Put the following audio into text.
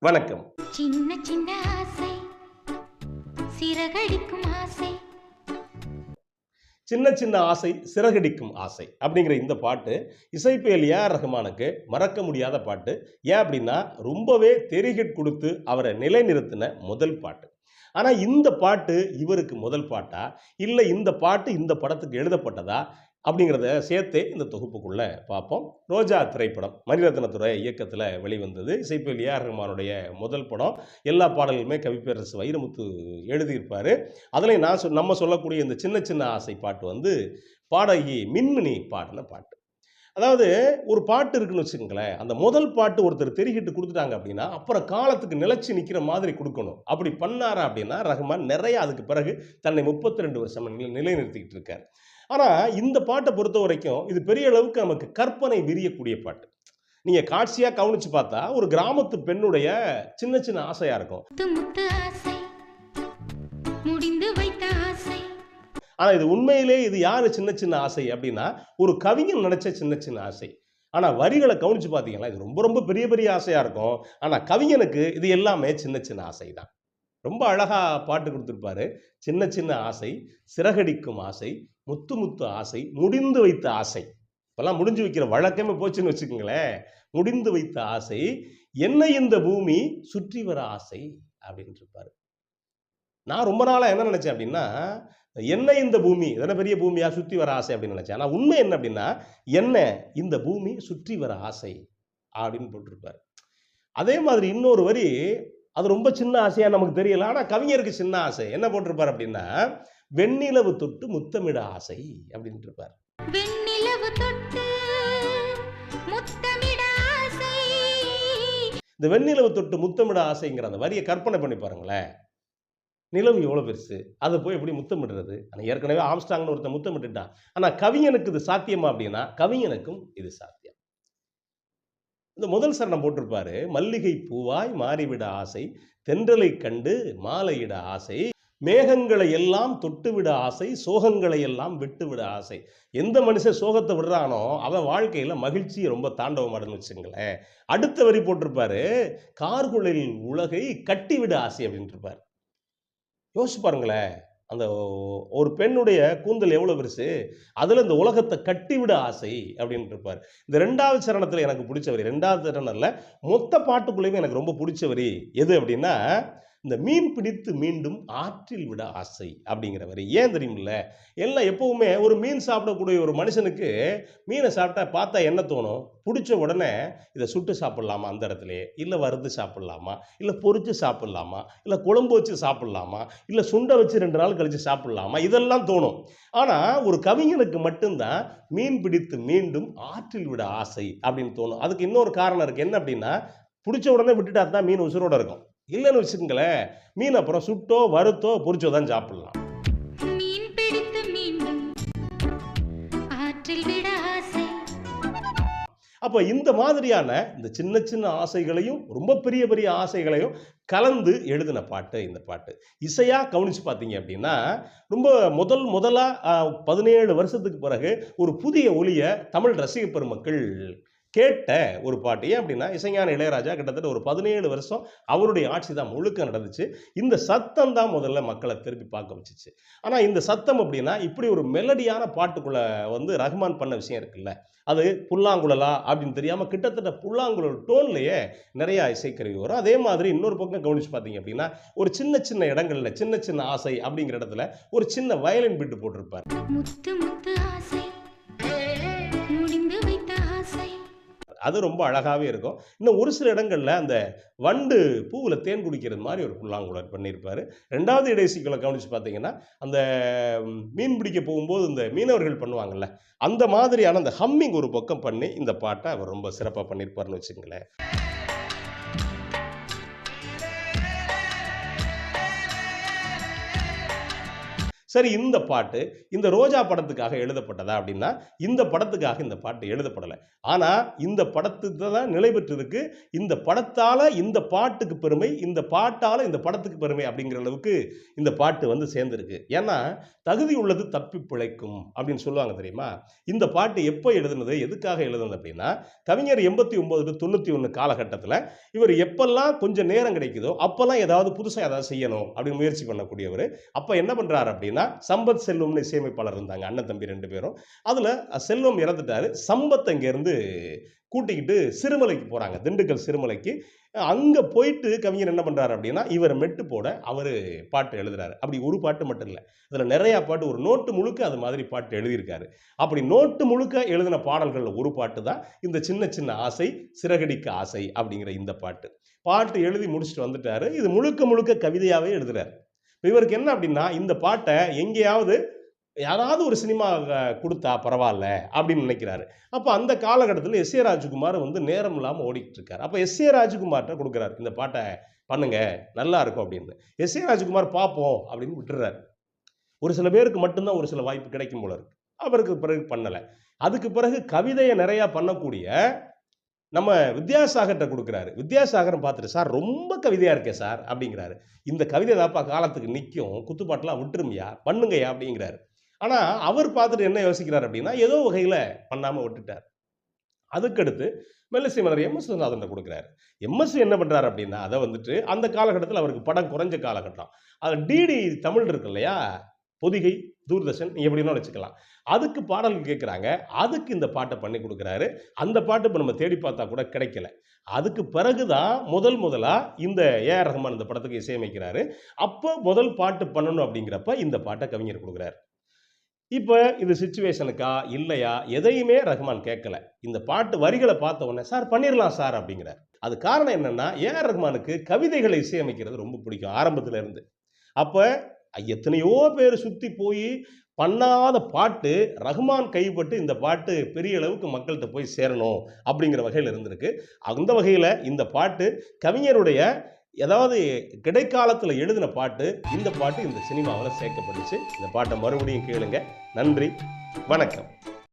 வணக்கம். சின்ன சின்ன ஆசை சிறகடிக்கும் ஆசை. சின்ன சின்ன ஆசை சிறகடிக்கும் ஆசை அப்படிங்கிற இந்த பாட்டு இசைப்புயல் ஏஆர் ரஹ்மானுக்கு மறக்க முடியாத பாட்டு. ஏன் அப்படின்னா ரொம்பவே தெரிகிட் கொடுத்து அவரை நிலைநிறுத்தின முதல் பாட்டு. ஆனால் இந்த பாட்டு இவருக்கு முதல் பாட்டா, இல்லை இந்த பாட்டு இந்த படத்துக்கு எழுதப்பட்டதா அப்படிங்கிறத சேர்த்தே இந்த தொகுப்புக்குள்ளே பார்ப்போம். ரோஜா திரைப்படம் மணிரத்னத்துறை இயக்கத்தில் வெளிவந்தது. இசைப்புயல் ஏஆர் ரஹ்மானுடைய முதல் படம். எல்லா பாடல்களுமே கவிப்பேரரசு வைரமுத்து எழுதியிருப்பார். அதில் நம்ம சொல்லக்கூடிய இந்த சின்ன சின்ன ஆசை பாட்டு வந்து பாடகி மின்மினி பாடின பாட்டு. அதாவது ஒரு பாட்டு இருக்குன்னு வச்சுக்கோங்களேன், அந்த முதல் பாட்டு ஒருத்தர் தெரிகிட்டு கொடுத்துட்டாங்க அப்படின்னா அப்புறம் காலத்துக்கு நிலைச்சி நிற்கிற மாதிரி கொடுக்கணும். அப்படி பண்ணாரா அப்படின்னா ரஹ்மான் நிறைய அதுக்கு பிறகு தன்னை 32 வருஷம் நிலைநிறுத்திக்கிட்டு இருக்கார். ஆனால் இந்த பாட்டை பொறுத்த வரைக்கும் இது பெரிய அளவுக்கு நமக்கு கற்பனை விரியக்கூடிய பாட்டு. நீங்கள் காட்சியாக கவனித்து பார்த்தா ஒரு கிராமத்து பெண்ணுடைய சின்ன சின்ன ஆசையாக இருக்கும். முத்து முத்து ஆசை முடிந்து வைத்த ஆசை. ஆனால் இது உண்மையிலே இது யார் சின்ன சின்ன ஆசை அப்படின்னா ஒரு கவிஞன் நினைச்ச சின்ன சின்ன ஆசை. ஆனால் வரிகளை கவனித்து பார்த்தீங்களா இது ரொம்ப ரொம்ப பெரிய பெரிய ஆசையாக இருக்கும். ஆனால் கவிஞனுக்கு இது எல்லாமே சின்ன சின்ன ஆசை தான். ரொம்ப அழகாக பாட்டு கொடுத்துருப்பாரு. சின்ன சின்ன ஆசை, சிறகடிக்கும் ஆசை, முத்து முத்து ஆசை, முடிந்து வைத்த ஆசை. இப்போல்லாம் முடிஞ்சு வைக்கிற வழக்கமே போச்சுன்னு வச்சுக்கோங்களேன். முடிந்து வைத்த ஆசை, என்ன இந்த பூமி சுற்றி வர ஆசை அப்படின்னு இருப்பாரு. நான் ரொம்ப நாளாக என்ன நினச்சேன் அப்படின்னா, என்ன இந்த பூமி இதெல்லாம் பெரிய பூமியா சுற்றி வர ஆசை அப்படின்னு நினச்சேன். ஆனால் உண்மை என்ன அப்படின்னா, என்ன இந்த பூமி சுற்றி வர ஆசை அப்படின்னு போட்டிருப்பார். அதே மாதிரி இன்னொரு வரி அது ரொம்ப சின்ன ஆசையா நமக்கு தெரியல. ஆனால் கவிஞருக்கு சின்ன ஆசை என்ன போட்டிருப்பார் அப்படின்னா, வெண்ணிலவு தொட்டு முத்தமிட ஆசை அப்படின்ட்டு இருப்பார். வெண்ணிலவு தொட்டு முத்தமிட ஆசை. இந்த வெண்ணிலவு தொட்டு முத்தமிட ஆசைங்கிற அந்த வரியை கற்பனை பண்ணி பாருங்களேன். நிலவு எவ்வளோ பெருசு, அதை போய் எப்படி முத்தமிடுறது? ஆனால் ஏற்கனவே ஆம்ஸ்டாங்னு ஒருத்தன் முத்தமிட்டுட்டான். ஆனால் கவிஞனுக்கு இது சாத்தியமா அப்படின்னா கவிஞனுக்கும் இது சாத்தியம். இந்த முதல் சரணம் போட்டிருப்பாரு, மல்லிகை பூவாய் மாறிவிட ஆசை, தென்றலை கண்டு மாலையிட ஆசை, மேகங்களை எல்லாம் தொட்டுவிட ஆசை, சோகங்களை எல்லாம் விட்டுவிட ஆசை. எந்த மனுஷன் சோகத்தை விடுறானோ அவன் வாழ்க்கையில் மகிழ்ச்சியை ரொம்ப தாண்டவமாடுன்னு வச்சுங்களேன். அடுத்த வரி போட்டிருப்பாரு, கார்குழலில் உலகை கட்டிவிட ஆசை அப்படின்ட்டு இருப்பார். யோசிச்சு பாருங்களேன், அந்த ஒரு பெண்ணுடைய கூந்தல் எவ்வளோ பெருசு, அதில் இந்த உலகத்தை கட்டிவிட ஆசை அப்படின்ட்டு இருப்பார். இந்த 2வது சரணத்தில் எனக்கு பிடிச்ச வரி, 2வது சரணம்ல மொத்த பாட்டுக்குள்ளேயுமே எனக்கு ரொம்ப பிடிச்ச வரி எது அப்படின்னா, இந்த மீன் பிடித்து மீண்டும் ஆற்றில் விட ஆசை அப்படிங்கிற வரி. ஏன் தெரியுமில்ல, எல்லாம் எப்பவுமே ஒரு மீன் சாப்பிடக்கூடிய ஒரு மனுஷனுக்கு மீனை சாப்பிட்டா பார்த்தா என்ன தோணும், பிடிச்ச உடனே இதை சுட்டு சாப்பிட்லாமா அந்த இடத்துலையே, இல்லை வறுத்து சாப்பிட்லாமா, இல்லை பொரிச்சு சாப்பிட்லாமா, இல்லை குழம்பு வச்சு சாப்பிட்லாமா, இல்லை சுண்டை வச்சு 2 நாள் கழித்து சாப்பிட்லாமா, இதெல்லாம் தோணும். ஆனால் ஒரு கவிஞனுக்கு மட்டும்தான் மீன் பிடித்து மீண்டும் ஆற்றில் விட ஆசை அப்படின்னு தோணும். அதுக்கு இன்னொரு காரணம் இருக்குது. என்ன அப்படின்னா, பிடிச்ச உடனே விட்டுட்டா தான் மீன் உசுரோடு இருக்கும். இல்லைன்னு வச்சுக்கோங்களேன், மீன் அப்புறம் சுட்டோ வறுத்தோ பொரிச்சோ தான் சாப்பிடலாம். மீன் பிடித்து மீண்டும் ஆற்றில் விட ஆசை. அப்போ இந்த மாதிரியான இந்த சின்ன சின்ன ஆசைகளையும் ரொம்ப பெரிய பெரிய ஆசைகளையும் கலந்து எழுதின பாட்டு இந்த பாட்டு. இசையா கவனிச்சு பார்த்தீங்க அப்படின்னா ரொம்ப முதலா 17 வருஷத்துக்கு பிறகு ஒரு புதிய ஒலியை தமிழ் ரசிக பெருமக்கள் கேட்ட ஒரு பாட்டு. ஏன் அப்படின்னா, இசைஞான இளையராஜா கிட்டத்தட்ட ஒரு 17 வருஷம் அவருடைய ஆட்சி தான் முழுக்க நடந்துச்சு. இந்த சத்தம் தான் முதல்ல மக்களை திருப்பி பார்க்க வச்சுச்சு. ஆனால் இந்த சத்தம் அப்படின்னா இப்படி ஒரு மெலடியான பாட்டுக்குள்ள வந்து ரஹ்மான் பண்ண விஷயம் இருக்குல்ல, அது புல்லாங்குழலா அப்படின்னு தெரியாமல் கிட்டத்தட்ட புல்லாங்குழல் டோன்லேயே நிறையா இசைக்கருவி வரும். அதே மாதிரி இன்னொரு பக்கம் கவனிச்சு பார்த்தீங்க அப்படின்னா, ஒரு சின்ன சின்ன இடங்கள்ல சின்ன சின்ன ஆசை அப்படிங்கிற இடத்துல ஒரு சின்ன வயலின் பீட்டு போட்டிருப்பார். முத்து முத்து ஆசை முடிந்து வைத்த ஆசை. அது ரொம்ப அழகாகவே இருக்கும். இன்னும் ஒரு சில இடங்களில் அந்த வண்டு பூவில் தேன் குடிக்கிறது மாதிரி ஒரு புல்லாங்குழல் பண்ணியிருப்பார். 2வது இடைசீக்களை கவனித்து பார்த்தீங்கன்னா, அந்த மீன் பிடிக்க போகும்போது இந்த மீனவர்கள் பண்ணுவாங்கள்ல, அந்த மாதிரியான அந்த ஹம்மிங் ஒரு பக்கம் பண்ணி இந்த பாட்டை அவர் ரொம்ப சிறப்பாக பண்ணியிருப்பார்னு வச்சுங்களேன். சரி, இந்த பாட்டு இந்த ரோஜா படத்துக்காக எழுதப்பட்டதா அப்படின்னா, இந்த படத்துக்காக இந்த பாட்டு எழுதப்படல. ஆனா, இந்த படத்துக்கு தான் நிலை பெற்றிருக்கு. இந்த படத்தால இந்த பாட்டுக்கு பெருமை, இந்த பாட்டால இந்த படத்துக்கு பெருமை அப்படிங்கிற அளவுக்கு இந்த பாட்டு வந்து சேர்ந்திருக்கு. ஏன்னா, "தகுதி உள்ளது தப்பி பிழைக்கும்" அப்படின்னு சொல்லுவாங்க தெரியுமா? இந்த பாட்டு எப்ப எழுதுனது? எதுக்காக எழுதுனது அப்படின்னா, கவிஞர் 89 to 91 காலகட்டத்தில இவர் எப்பல்லாம் கொஞ்சம் நேரம் கிடைக்குதோ, அப்பல்லாம் ஏதாவது புதுசா ஏதாவது செய்யணும் அப்படின்னு முயற்சி பண்ணக்கூடியவரு. அப்ப என்ன பண்றாரு அப்படின்னா, சம்பத், செல்வம்னு இசையமைப்பாளர் இருந்தாங்க. அண்ணன், தம்பி 2 பேரும். அதுல செல்வம் இறந்துட்டாரு. சம்பத் அங்கேருந்து கூட்டிக்கிட்டு சிறுமலைக்கு போறாங்க. திண்டுக்கல் சிறுமலைக்கு. அங்க போயிட்டு கவிஞர் என்ன பண்றாரு அப்படின்னா, இவர் மெட்டு போட அவரு பாட்டு எழுதுறாரு. அப்படி ஒரு பாட்டு மட்டும் இல்ல. அதுல நெறைய பாட்டு, ஒரு நோட்டு முழுக்க அது மாதிரி பாட்டு எழுதியிருக்காரு. அப்படி நோட்டு முழுக்க எழுதின பாடல்கள்ல ஒரு பாட்டு தான் இந்த "சின்ன சின்ன ஆசை சிறகடிக்க ஆசை" அப்படிங்கிற இந்த பாட்டு. பாட்டு எழுதி முடிச்சுட்டு வந்துட்டாரு. இது முழுக்க முழுக்க கவிதையாவே எழுதுறாரு. இவருக்கு என்ன அப்படின்னா, இந்த பாட்ட எங்கேயாவது யாராவது ஒரு சினிமா குடுத்தா பரவால்ல அப்படின்னு நினைக்கிறாரு. அப்ப அந்த காலகட்டத்தில எஸ்.ஏ. ராஜ்குமார் வந்து நேரம் இல்லாம ஓடிக்கிட்டு இருக்காரு. அப்ப எஸ்.ஏ. ராஜ்குமார்ட்ட குடுக்குறாரு. இந்த பாட்ட பண்ணுங்க, நல்லா இருக்கும் அப்படின்னு. எஸ்.ஏ. ராஜ்குமார் பார்ப்போம் அப்படின்னு விட்டுர்றாரு. ஒரு சில பேருக்கு மட்டும் தான் ஒரு சில வாய்ப்பு கிடைக்கும் போல இருக்கு. அவருக்கு பிறகு பண்ணல. அதுக்கு பிறகு கவிதைய நெறைய பண்ணக்கூடிய நம்ம வித்யாசாகர்ட்ட குடுக்குறாரு. வித்யாசாகரும் பார்த்துட்டு, "சார் ரொம்ப கவிதையா இருக்கே சார்" அப்படிங்கிறாரு. "இந்த கவிதை தான்ப்பா காலத்துக்கு நிக்கும். குத்துப்பாட்டுலாம் விட்டுரும்யா, பண்ணுங்கய்யா" அப்படிங்கிறாரு. ஆனா, அவர் பார்த்துட்டு என்ன யோசிக்கிறார் அப்படின்னா, ஏதோ வகையில பண்ணாம விட்டுட்டார். அதுக்கடுத்து மெல்லிசை மன்னர் எம்.எஸ். விஸ்வநாதன்ட்ட குடுக்குறாரு. எம்.எஸ். என்ன பண்றாரு அப்படின்னா, அத வந்துட்டு அந்த காலகட்டத்தில அவருக்கு படம் குறைஞ்ச காலகட்டம். அது டிடி தமிழ் இருக்கு இல்லையா? பொதிகை, தூர்தர்ஷன் நீங்க எப்படி வேணாலும் வச்சுக்கலாம். அதுக்கு பாடல்கள் கேட்குறாங்க. அதுக்கு இந்த பாட்ட பண்ணி குடுக்குறாரு. அந்த பாட்டு இப்ப நம்ம தேடி பார்த்தா கூட கிடைக்கல. அதுக்கு பிறகு தான் முதலா இந்த ஏ.ஆர். ரஹ்மான் இந்த படத்துக்கு இசையமைக்கிறாரு. அப்ப முதல் பாட்டு பண்ணணும் அப்படிங்கிறப்ப இந்த பாட்ட கவிஞர் குடுக்குறாரு. இப்ப இது சிச்சுவேஷனுக்கா? இல்லையா? எதையுமே ரஹ்மான் கேட்கல. இந்த பாட்டு வரிகள பார்த்த உடனே, "சார் பண்ணிறலாம் சார்" அப்படிங்கிறார். அது காரணம் என்னன்னா, ஏ.ஆர். ரஹ்மானுக்கு கவிதைகள இசையமைக்கிறது ரொம்ப பிடிக்கும் ஆரம்பத்துல இருந்து. அப்ப எத்தனையோ பேர் சுத்தி போயி பண்ணாத பாட்டு, ரஹ்மான் கைப்பட்டு இந்த பாட்டு பெரிய அளவுக்கு மக்கள்ட்ட போய் சேரணும் அப்படிங்கிற வகையில இருந்திருக்கு. அந்த வகையில இந்த பாட்டு கவிஞருடைய ஏதாவது இடைக்காலத்துல எழுதின பாட்டு, இந்த பாட்டு இந்த சினிமாவுல சேர்க்கப்பட்டுச்சு. இந்த பாட்ட மறுபடியும் கேளுங்க. நன்றி, வணக்கம்.